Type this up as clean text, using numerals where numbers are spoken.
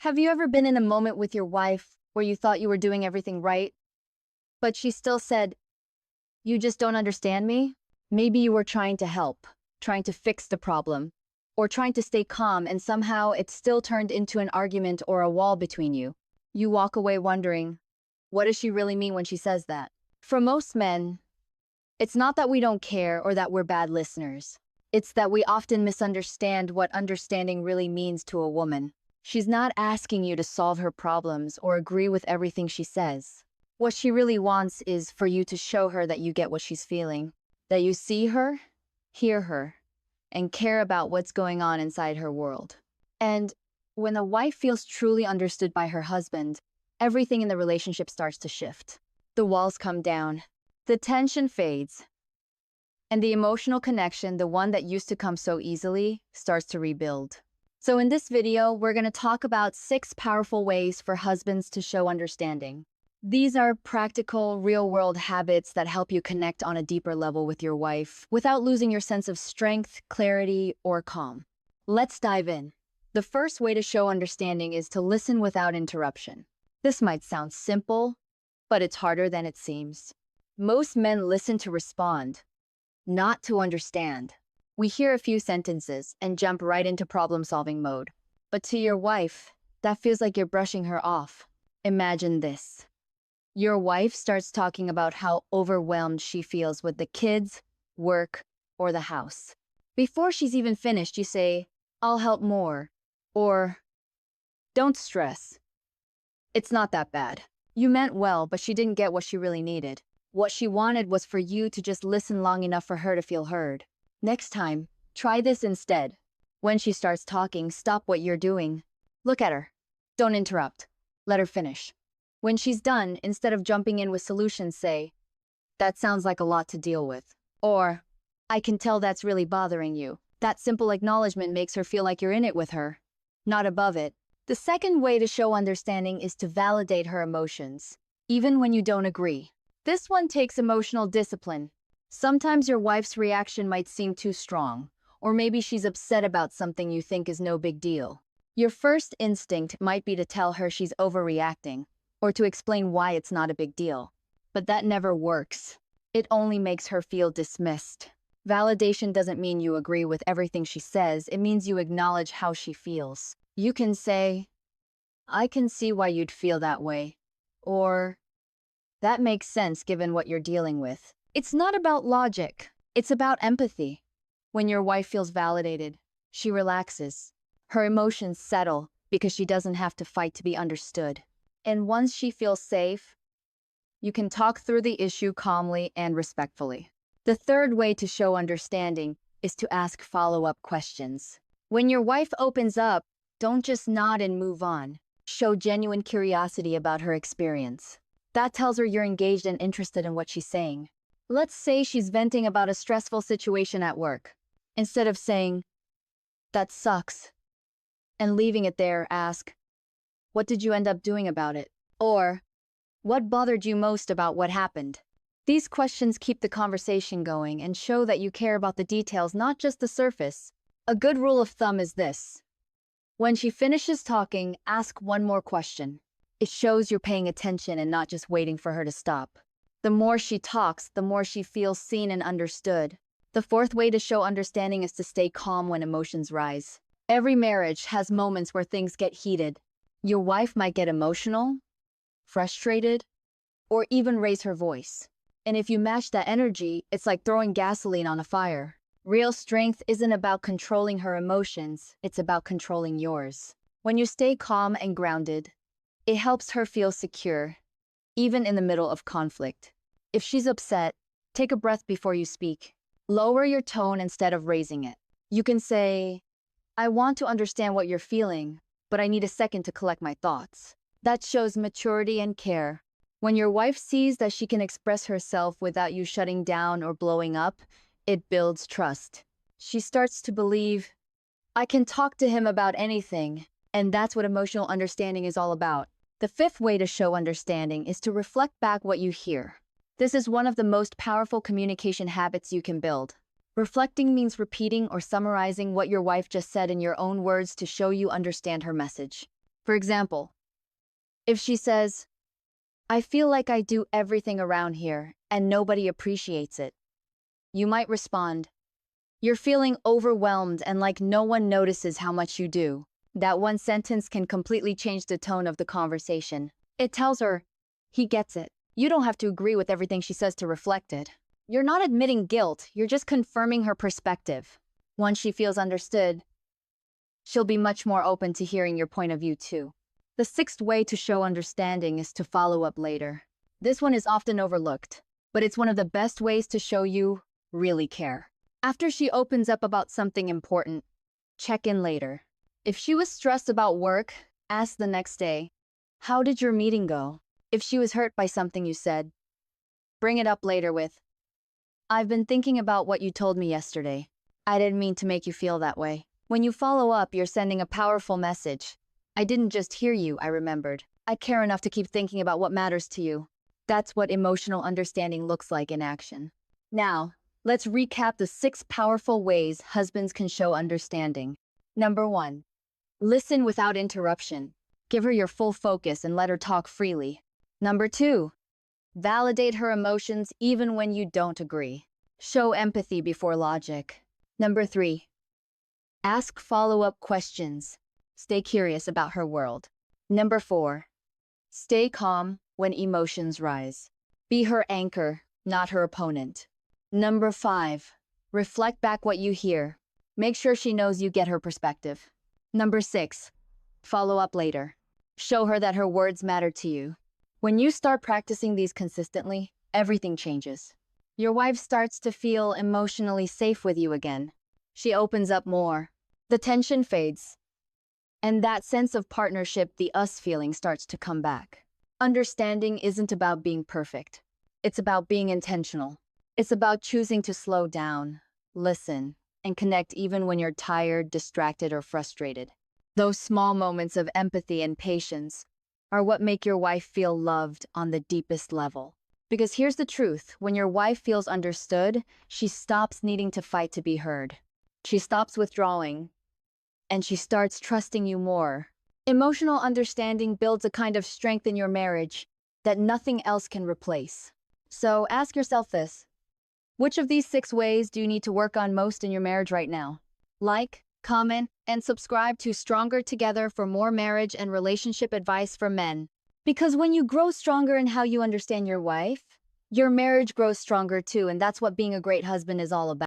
Have you ever been in a moment with your wife where you thought you were doing everything right, but she still said, "You just don't understand me"? Maybe you were trying to help, trying to fix the problem, or trying to stay calm, and somehow it still turned into an argument or a wall between you. You walk away wondering, what does she really mean when she says that? For most men, it's not that we don't care or that we're bad listeners. It's that we often misunderstand what understanding really means to a woman. She's not asking you to solve her problems or agree with everything she says. What she really wants is for you to show her that you get what she's feeling, that you see her, hear her, and care about what's going on inside her world. And when a wife feels truly understood by her husband, everything in the relationship starts to shift. The walls come down, the tension fades, and the emotional connection, the one that used to come so easily, starts to rebuild. So in this video, we're going to talk about 6 powerful ways for husbands to show understanding. These are practical, real-world habits that help you connect on a deeper level with your wife without losing your sense of strength, clarity, or calm. Let's dive in. The first way to show understanding is to listen without interruption. This might sound simple, but it's harder than it seems. Most men listen to respond, not to understand. We hear a few sentences and jump right into problem-solving mode. But to your wife, that feels like you're brushing her off. Imagine this. Your wife starts talking about how overwhelmed she feels with the kids, work, or the house. Before she's even finished, you say, "I'll help more," or "Don't stress. It's not that bad." You meant well, but she didn't get what she really needed. What she wanted was for you to just listen long enough for her to feel heard. Next time, try this instead. When she starts talking, stop what you're doing. Look at her. Don't interrupt. Let her finish. When she's done, instead of jumping in with solutions, say, "That sounds like a lot to deal with." Or, "I can tell that's really bothering you." That simple acknowledgement makes her feel like you're in it with her, not above it. The second way to show understanding is to validate her emotions, even when you don't agree. This one takes emotional discipline. Sometimes your wife's reaction might seem too strong, or maybe she's upset about something you think is no big deal. Your first instinct might be to tell her she's overreacting, or to explain why it's not a big deal. But that never works. It only makes her feel dismissed. Validation doesn't mean you agree with everything she says, it means you acknowledge how she feels. You can say, "I can see why you'd feel that way," or "That makes sense given what you're dealing with." It's not about logic, it's about empathy. When your wife feels validated, she relaxes. Her emotions settle because she doesn't have to fight to be understood. And once she feels safe, you can talk through the issue calmly and respectfully. The third way to show understanding is to ask follow-up questions. When your wife opens up, don't just nod and move on. Show genuine curiosity about her experience. That tells her you're engaged and interested in what she's saying. Let's say she's venting about a stressful situation at work. Instead of saying, "That sucks," and leaving it there, ask, "What did you end up doing about it?" Or, "What bothered you most about what happened?" These questions keep the conversation going and show that you care about the details, not just the surface. A good rule of thumb is this. When she finishes talking, ask one more question. It shows you're paying attention and not just waiting for her to stop. The more she talks, the more she feels seen and understood. The fourth way to show understanding is to stay calm when emotions rise. Every marriage has moments where things get heated. Your wife might get emotional, frustrated, or even raise her voice. And if you match that energy, it's like throwing gasoline on a fire. Real strength isn't about controlling her emotions, it's about controlling yours. When you stay calm and grounded, it helps her feel secure, even in the middle of conflict. If she's upset, take a breath before you speak. Lower your tone instead of raising it. You can say, "I want to understand what you're feeling, but I need a second to collect my thoughts." That shows maturity and care. When your wife sees that she can express herself without you shutting down or blowing up, it builds trust. She starts to believe, "I can talk to him about anything," and that's what emotional understanding is all about. The fifth way to show understanding is to reflect back what you hear. This is one of the most powerful communication habits you can build. Reflecting means repeating or summarizing what your wife just said in your own words to show you understand her message. For example, if she says, I feel like I do everything around here and nobody appreciates it, you might respond, you're feeling overwhelmed and like no one notices how much you do. That one sentence can completely change the tone of the conversation. It tells her, he gets it. You don't have to agree with everything she says to reflect it. You're not admitting guilt, you're just confirming her perspective. Once she feels understood, she'll be much more open to hearing your point of view too. The sixth way to show understanding is to follow up later. This one is often overlooked, but it's one of the best ways to show you really care. After she opens up about something important, check in later. If she was stressed about work, ask the next day, how did your meeting go? If she was hurt by something you said, bring it up later with, I've been thinking about what you told me yesterday. I didn't mean to make you feel that way. When you follow up, you're sending a powerful message. I didn't just hear you, I remembered. I care enough to keep thinking about what matters to you. That's what emotional understanding looks like in action. Now, let's recap the 6 powerful ways husbands can show understanding. Number 1. Listen without interruption. Give her your full focus and let her talk freely. Number 2. Validate her emotions even when you don't agree. Show empathy before logic. Number 3. Ask follow-up questions. Stay curious about her world. Number 4. Stay calm when emotions rise. Be her anchor, not her opponent. Number 5. Reflect back what you hear. Make sure she knows you get her perspective. Number 6. Follow up later. Show her that her words matter to you. When you start practicing these consistently, everything changes. Your wife starts to feel emotionally safe with you again. She opens up more. The tension fades. And that sense of partnership, the us feeling, starts to come back. Understanding isn't about being perfect. It's about being intentional. It's about choosing to slow down, listen, and connect even when you're tired, distracted, or frustrated. Those small moments of empathy and patience are what make your wife feel loved on the deepest level. Because here's the truth, when your wife feels understood, she stops needing to fight to be heard. She stops withdrawing, and she starts trusting you more. Emotional understanding builds a kind of strength in your marriage that nothing else can replace. So ask yourself this. Which of these 6 ways do you need to work on most in your marriage right now? Like, comment, and subscribe to Stronger Together for more marriage and relationship advice for men. Because when you grow stronger in how you understand your wife, your marriage grows stronger too, and that's what being a great husband is all about.